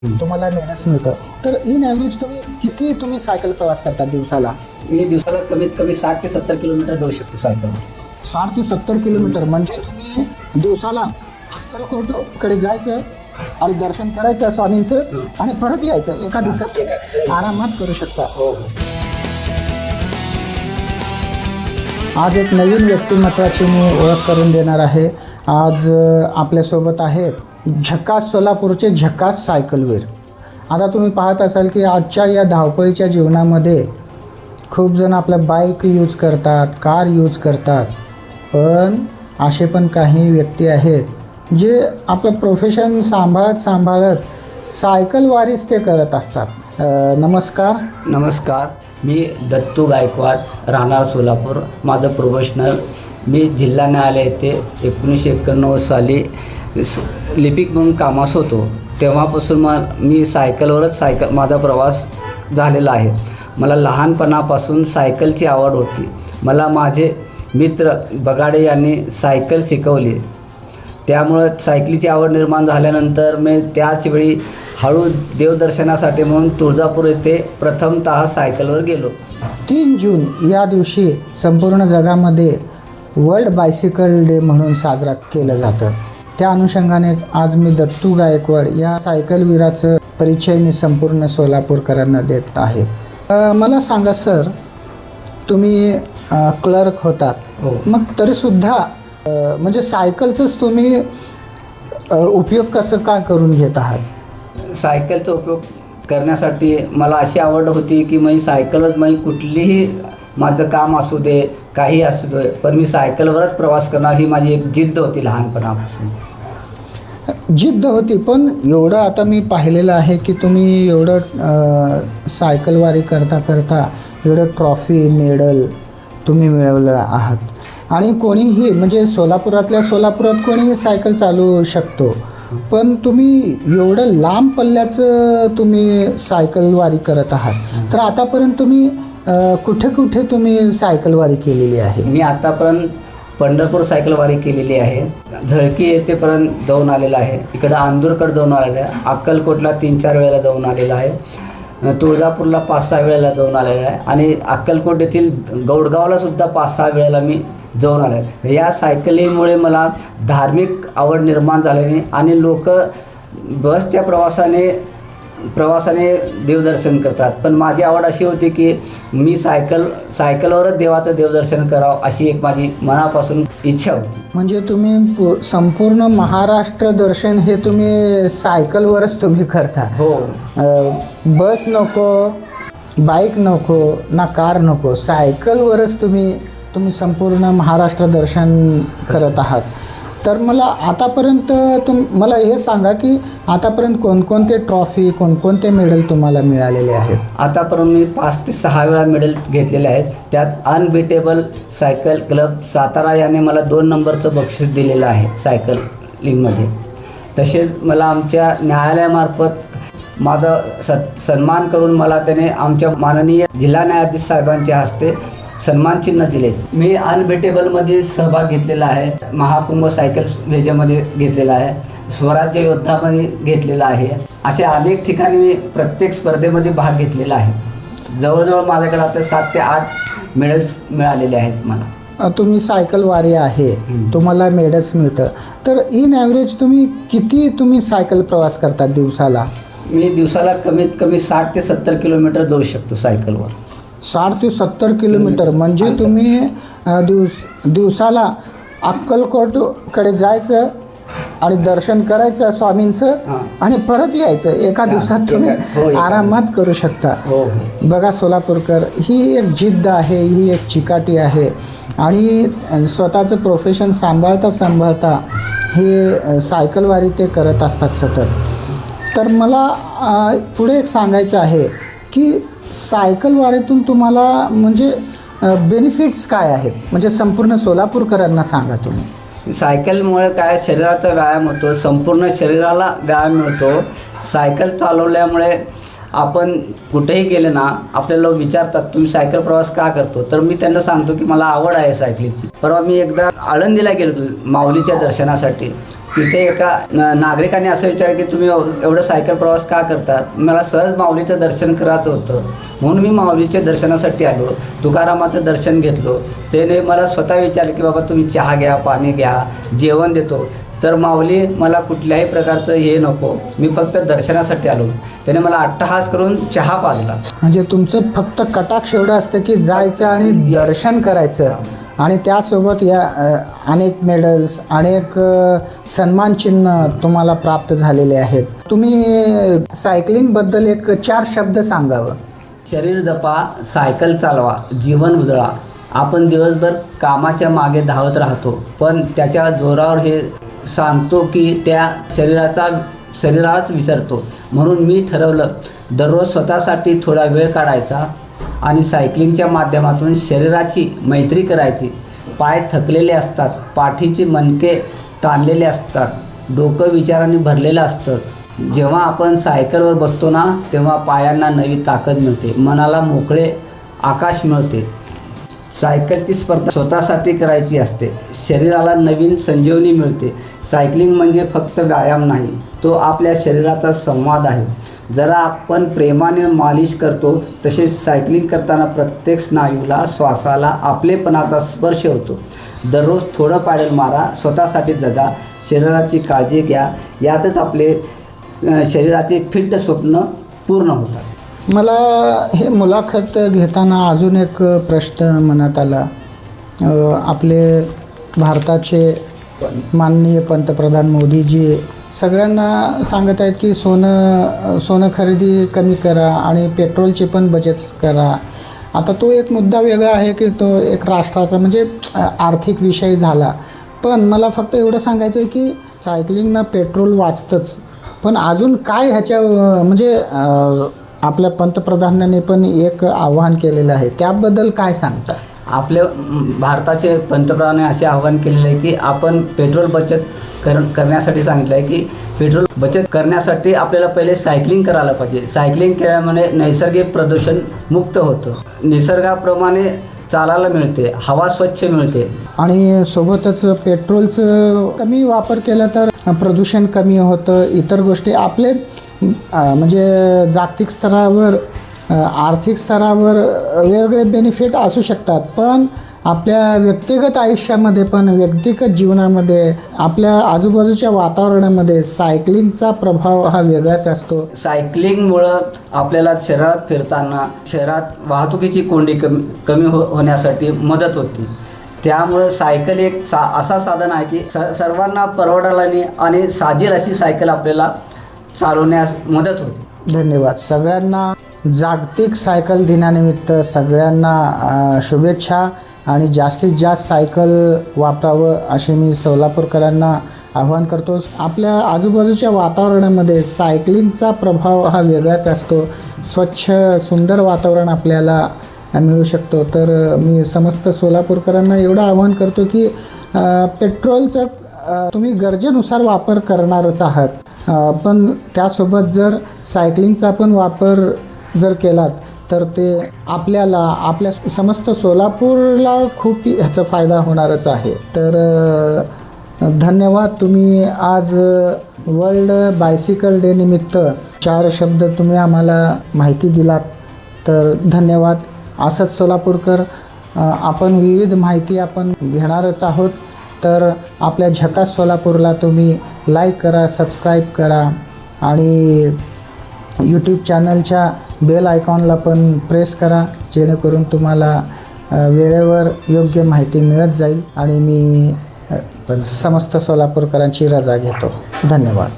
तुम्हाला मेहनत मिळतं. तर इन ॲव्हरेज तुम्ही सायकल प्रवास करता दिवसाला? मी दिवसाला कमीत कमी 60 ते 70 किलोमीटर जाऊ शकतो सायकल. 60 ते 70 किलोमीटर म्हणजे तुम्ही दिवसाला अक्कलकोटकडे जायचं आणि दर्शन करायचं स्वामींचं आणि परत यायचं. एका दिवसात तुम्ही आरामात करू शकता. हो. आज एक नवीन व्यक्तिमत्वाची मी ओळख करून देणार आहे. आज आपल्यासोबत आहेत झकास सोलापूरचे झकास सायकलवीर. आता तुम्ही पाहत असाल की आजच्या या धावपळीच्या जीवनामध्ये खूप जण आपल्या बाईक यूज करतात, कार यूज करतात, पण असे पण काही व्यक्ती आहेत जे आपलं प्रोफेशन सांभाळत सायकलवारीच ते करत असतात. नमस्कार, मी दत्तू गायकवाड, राहणार सोलापूर. माझं प्रोफेशनल मी जिल्हा न्यायालय येथे 1991 साली लिपिक म्हणून कामास होतो. तेव्हापासून मी सायकलवरच माझा प्रवास झालेला आहे. मला लहानपणापासून सायकलची आवड होती. मला माझे मित्र बगाडे यांनी सायकल शिकवली. त्यामुळं सायकलीची आवड निर्माण झाल्यानंतर मी त्याचवेळी हळू देवदर्शनासाठी म्हणून तुळजापूर येथे प्रथमतः सायकलवर गेलो. 3 जून या दिवशी संपूर्ण जगामध्ये वर्ल्ड बायसिकल डे म्हणून साजरा केलं जातं. त्या अनुषंगानेच आज मी दत्तू गायकवाड या सायकलवीराचं परिचय मी संपूर्ण सोलापूरकरांना देत आहे. मला सांगा सर, तुम्ही क्लर्क होतात. हो. मग तरीसुद्धा म्हणजे सायकलचंच तुम्ही उपयोग कसं काय करून घेत आहात? सायकलचा उपयोग करण्यासाठी मला अशी आवड होती की मी सायकलवर मी कुठलीही माझं काम असू दे, काही असू दे, पण मी सायकलवरच प्रवास करणार ही माझी एक जिद्द होती लहानपणापासून. जिद्द होती, पण एवढं आता मी पाहिलेलं आहे की तुम्ही एवढं सायकलवारी करता एवढं ट्रॉफी मेडल तुम्ही मिळवलं आहात. आणि कोणीही म्हणजे सोलापुरात कोणीही सायकल चालवू शकतो, पण तुम्ही एवढं लांब पल्ल्याचं तुम्ही सायकलवारी करत आहात. तर आतापर्यंत तुम्ही कुठे तुम्ही सायकलवारी केलेली आहे? मी आतापर्यंत पंढरपूर सायकलवारी केलेली आहे. झळकी येथेपर्यंत जाऊन आलेला आहे. इकडं आंदूरकडे जाऊन आलेलं आहे. अक्कलकोटला 3-4 वेळेला जाऊन आलेला आहे. तुळजापूरला 5-6 वेळेला जाऊन आलेला आहे. आणि अक्कलकोट येथील गौडगावला सुद्धा 5-6 वेळेला मी जाऊन आले आहे. या सायकलीमुळे मला धार्मिक आवड निर्माण झाल्याने आणि लोक बसच्या प्रवासाने देवदर्शन करतात, पण माझी आवड अशी होती की मी सायकलवरच देवाचं देवदर्शन करावं अशी एक माझी मनापासून इच्छा होती. म्हणजे तुम्ही संपूर्ण महाराष्ट्र दर्शन हे तुम्ही सायकलवरच तुम्ही करता? हो. बस नको, बाईक नको, ना कार नको, सायकलवरच तुम्ही संपूर्ण महाराष्ट्र दर्शन करत आहात. तर मला आतापर्यंत मला हे सांगा की आतापर्यंत कोणकोणते ट्रॉफी, कोणकोणते मेडल तुम्हाला मिळालेले आहेत? आतापर्यंत मी 5 ते 6 वेळा मेडल घेतलेले आहेत. त्यात अनबिटेबल सायकल क्लब सातारा याने मला 2 नंबरचं बक्षीस दिलेलं आहे सायकलिंगमध्ये. तसेच मला आमच्या न्यायालयामार्फत माझा सन्मान करून मला त्याने आमच्या माननीय जिल्हा न्यायाधीश साहेबांच्या हस्ते सन्मान चिन्ह दिले. मी अनबिटेबलमध्ये सहभाग घेतलेला आहे. महाकुंभ सायकल ह्याच्यामध्ये घेतलेला आहे. स्वराज्य योद्धामध्ये घेतलेला आहे. असे अनेक ठिकाणी मी प्रत्येक स्पर्धेमध्ये भाग घेतलेला आहे. जवळजवळ माझ्याकडे आता 7 ते 8 मेडल्स मिळालेले आहेत मला. तुम्ही सायकलवारी आहे, तुम्हाला मेडल्स मिळतं, तर इन ॲव्हरेज तुम्ही सायकल प्रवास करता दिवसाला? मी दिवसाला कमीत कमी 60 ते 70 किलोमीटर जाऊ शकतो सायकलवर. 60 ते 70 किलोमीटर म्हणजे तुम्ही दिवसाला अक्कलकोटकडे जायचं आणि दर्शन करायचं स्वामींचं आणि परत यायचं. एका दिवसात तुम्ही आरामात करू शकता. बघा सोलापूरकर, ही एक जिद्द आहे, ही एक चिकाटी आहे आणि स्वतःचं प्रोफेशन सांभाळता हे सायकलवारी ते करत असतात सतत. तर मला पुढे एक सांगायचं आहे की सायकलवारीतून तुम्हाला म्हणजे बेनिफिट्स काय आहेत, म्हणजे संपूर्ण सोलापूरकरांना सांगा तुम्ही. सायकलमुळे काय शरीराचा व्यायाम होतो, संपूर्ण शरीराला व्यायाम मिळतो. सायकल चालवल्यामुळे आपण कुठेही गेले ना, आपल्याला विचारतात तुम्ही सायकल प्रवास का करतो, तर मी त्यांना सांगतो की मला आवड आहे सायकलीची. परवा मी एकदा आळंदीला गेलो होतो माऊलीच्या दर्शनासाठी. तिथे एका नागरिकाने असं विचारलं की तुम्ही एवढं सायकल प्रवास का करतात. मला सहज माऊलीचं दर्शन करायचं होतं म्हणून मी माऊलीच्या दर्शनासाठी आलो. तुकारामाचं दर्शन घेतलो. त्याने मला स्वतः विचारलं की बाबा तुम्ही चहा घ्या, पाणी घ्या, जेवण देतो. तर माऊली मला कुठल्याही प्रकारचं हे नको, मी फक्त दर्शनासाठी आलो. त्याने मला अट्टहास करून चहा पाजला. म्हणजे तुमचं फक्त कटाक्ष एवढं असतं की जायचं आणि दर्शन करायचं आणि त्यासोबत या अनेक मेडल्स, अनेक सन्मान चिन्ह तुम्हाला प्राप्त झालेले आहेत. तुम्ही सायकलिंगबद्दल एक 4 शब्द सांगावं. शरीर जपा, सायकल चालवा, जीवन उजळा. आपण दिवसभर कामाच्या मागे धावत राहतो, पण त्याच्या जोरावर हे सांगतो की त्या शरीरालाच विसरतो. म्हणून मी ठरवलं दररोज स्वतःसाठी थोडा वेळ काढायचा आणि सायकलिंगच्या माध्यमातून शरीराची मैत्री करायची. पाय थकलेले असतात, पाठीचे मणके ताणलेले असतात, डोकं विचारांनी भरलेलं असतं. जेव्हा आपण सायकलवर बसतो ना, तेव्हा पायांना नवी ताकद मिळते, मनाला मोकळे आकाश मिळते. सायकलची स्पर्धा स्वतःसाठी करायची असते, शरीराला नवीन संजीवनी मिळते. सायकलिंग म्हणजे फक्त व्यायाम नाही, तो आपल्या शरीराचा संवाद आहे. जरा आपण प्रेमाने मालिश करतो तसेच सायकलिंग करताना प्रत्येक स्नायूला, श्वासाला आपलेपणाचा स्पर्श होतो. दररोज थोडं पायडल मारा, स्वतःसाठी जगा, शरीराची काळजी घ्या. यातच आपले शरीराचे फिट स्वप्न पूर्ण होतात. मला हे मुलाखत घेताना अजून एक प्रश्न मनात आला. आपले भारताचे माननीय पंतप्रधान मोदीजी सगळ्यांना सांगत आहेत की सोनं खरेदी कमी करा आणि पेट्रोलची पण बचत करा. आता तो एक मुद्दा वेगळा आहे की तो एक राष्ट्राचा म्हणजे आर्थिक विषय झाला. पण मला फक्त एवढं सांगायचं आहे की सायकलिंगनं पेट्रोल वाचतंच, पण अजून काय ह्याच्या म्हणजे आपल्या पंतप्रधानांनी पण एक आवाहन केलेलं आहे, त्याबद्दल काय सांगता? आपल्या भारताचे पंतप्रधानांनी असे आवाहन केलेले आहे की आपण पेट्रोल बचत करण्यासाठी सांगितलं आहे की पेट्रोल बचत करण्यासाठी आपल्याला पहिले सायकलिंग करायला पाहिजे. सायकलिंग केल्यामुळे नैसर्गिक प्रदूषण मुक्त होतं, निसर्गाप्रमाणे चालायला मिळते, हवा स्वच्छ मिळते आणि सोबतच पेट्रोलचं कमी वापर केला तर प्रदूषण कमी होतं. इतर गोष्टी आपले म्हणजे जागतिक स्तरावर, आर्थिक स्तरावर वेगवेगळे बेनिफिट असू शकतात, पण आपल्या व्यक्तिगत आयुष्यामध्ये पण, व्यक्तिगत जीवनामध्ये, आपल्या आजूबाजूच्या वातावरणामध्ये सायकलिंगचा प्रभाव हा वेगळाच असतो. सायकलिंगमुळं आपल्याला शहरात फिरताना शहरात वाहतुकीची कोंडी कमी होण्यासाठी मदत होती. त्यामुळं सायकल एक असा साधन आहे की सर्वांना परवडायला आणि साजेल अशी सायकल आपल्याला चालवण्यास मदत होते. धन्यवाद. सगळ्यांना जागतिक सायकल दिनानिमित्त सगळ्यांना शुभेच्छा आणि जास्तीत जास्त सायकल वापरावं असे मी सोलापूरकरांना आवाहन करतो. आपल्या आजूबाजूच्या वातावरणामध्ये सायकलिंगचा प्रभाव हा वेगळाच असतो. स्वच्छ सुंदर वातावरण आपल्याला मिळू शकतो. तर मी समस्त सोलापूरकरांना एवढं आवाहन करतो की पेट्रोलचा तुम्ही गरजेनुसार वापर करणारच आहात, पण त्यासोबत जर सायकलिंगचा पण वापर जर केलात तर ते आपल्या समस्त सोलापूरला खूप ह्याचा फायदा होणारच आहे. तर धन्यवाद. तुम्ही आज वर्ल्ड बायसिकल डे निमित्त 4 शब्द तुम्ही आम्हाला माहिती दिलात, तर धन्यवाद. असंच सोलापूरकर आपण विविध माहिती आपण घेणारच आहोत. तर आपल्या झकास सोलापूरला तुम्ही लाईक करा, सबस्क्राईब करा आणि यूट्यूब चॅनलच्या बेल आयकॉनला पण प्रेस करा, जेणेकरून तुम्हाला वेळेवर योग्य माहिती मिळत जाईल. आणि मी समस्त सोलापूरकरांची रजा घेतो. धन्यवाद.